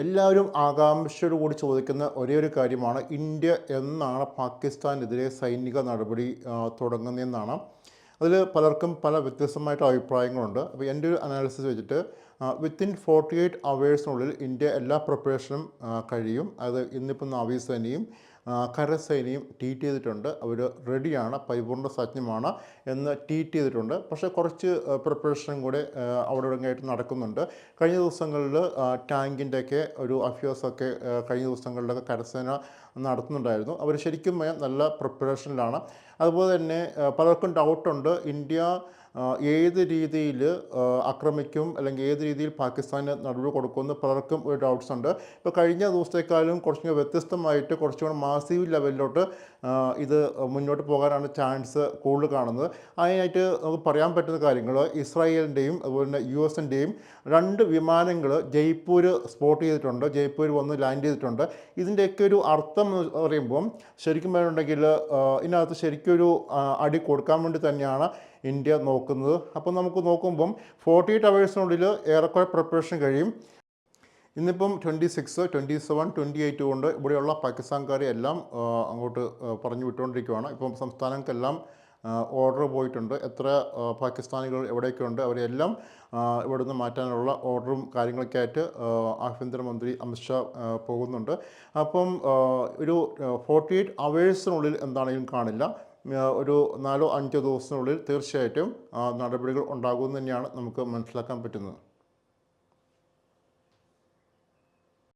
എല്ലാവരും ആകാംക്ഷയോടുകൂടി ചോദിക്കുന്ന ഒരേ ഒരു കാര്യമാണ് ഇന്ത്യ എന്നാണ് പാകിസ്ഥാനെതിരെ സൈനിക നടപടി തുടങ്ങുന്നതെന്നാണ്. അതിൽ പലർക്കും പല വ്യത്യസ്തമായിട്ട് അഭിപ്രായങ്ങളുണ്ട്. അപ്പോൾ എൻ്റെ ഒരു അനാലിസിസ് വെച്ചിട്ട് വിത്തിൻ 48 അവേഴ്സിനുള്ളിൽ ഇന്ത്യ എല്ലാ പ്രിപ്പറേഷനും കഴിയും. അത് ഇന്നിപ്പോൾ നാവികസേനയും കരസേനയും ട്വീറ്റ് ചെയ്തിട്ടുണ്ട്. അവർ റെഡിയാണ്, പരിപൂർണ്ണ സജ്ജമാണ് എന്ന് ട്വീറ്റ് ചെയ്തിട്ടുണ്ട്. പക്ഷേ കുറച്ച് പ്രിപ്പറേഷനും കൂടെ അവിടെ ഇവിടെയായിട്ട് നടക്കുന്നുണ്ട്. കഴിഞ്ഞ ദിവസങ്ങളിൽ ടാങ്കിൻ്റെയൊക്കെ ഒരു അഫയേഴ്സൊക്കെ കഴിഞ്ഞ ദിവസങ്ങളിലൊക്കെ കരസേന നടത്തുന്നുണ്ടായിരുന്നു. അവർ ശരിക്കും നല്ല പ്രിപ്പറേഷനിലാണ്. അതുപോലെ തന്നെ പലർക്കും ഡൗട്ടുണ്ട് ഇന്ത്യ ഏത് രീതിയിൽ ആക്രമിക്കും അല്ലെങ്കിൽ ഏത് രീതിയിൽ പാകിസ്ഥാന് നടപടി കൊടുക്കുമെന്ന് പലർക്കും ഒരു ഡൗട്ട്സ് ഉണ്ട്. ഇപ്പോൾ കഴിഞ്ഞ ദിവസത്തേക്കാളും കുറച്ചും കൂടി വ്യത്യസ്തമായിട്ട് കുറച്ചും കൂടി മാസീവ് ലെവലിലോട്ട് ഇത് മുന്നോട്ട് പോകാനാണ് ചാൻസ് കൂടുതൽ കാണുന്നത്. അതിനായിട്ട് നമുക്ക് പറയാൻ പറ്റുന്ന കാര്യങ്ങൾ ഇസ്രായേലിൻ്റെയും അതുപോലെ തന്നെ US-ൻ്റെയും 2 വിമാനങ്ങൾ ജയ്പൂർ സ്പോട്ട് ചെയ്തിട്ടുണ്ട്. ജയ്പൂർ വന്ന് ലാൻഡ് ചെയ്തിട്ടുണ്ട്. ഇതിൻ്റെയൊക്കെ ഒരു അർത്ഥം എന്ന് പറയുമ്പം ശരിക്കും പറയുന്നുണ്ടെങ്കിൽ ഇതിനകത്ത് ശരിക്കും ഒരു അടി കൊടുക്കാൻ വേണ്ടി തന്നെയാണ് ഇന്ത്യ നോക്കുന്നത്. അപ്പോൾ നമുക്ക് നോക്കുമ്പം 48 അവേഴ്സിനുള്ളിൽ ഏറെക്കുറെ പ്രിപ്പറേഷൻ കഴിയും. ഇന്നിപ്പം 26, 27, 28 കൊണ്ട് ഇവിടെയുള്ള പാകിസ്ഥാൻകാരെ എല്ലാം അങ്ങോട്ട് പറഞ്ഞു വിട്ടുകൊണ്ടിരിക്കുകയാണ്. ഇപ്പം സംസ്ഥാനങ്ങൾക്കെല്ലാം ഓർഡർ പോയിട്ടുണ്ട്. എത്ര പാകിസ്ഥാനികൾ എവിടെയൊക്കെ ഉണ്ട് അവരെല്ലാം ഇവിടെ നിന്ന് മാറ്റാനുള്ള ഓർഡറും കാര്യങ്ങളൊക്കെ ആയിട്ട് ആഭ്യന്തരമന്ത്രി അമിത്ഷാ പോകുന്നുണ്ട്. അപ്പം ഒരു 48 അവേഴ്സിനുള്ളിൽ എന്താണെങ്കിലും കാണില്ല, ഒരു 4-5 ദിവസത്തിനുള്ളിൽ തീർച്ചയായിട്ടും നടപടികൾ ഉണ്ടാകുമെന്ന് തന്നെയാണ് നമുക്ക് മനസ്സിലാക്കാൻ പറ്റുന്നത്.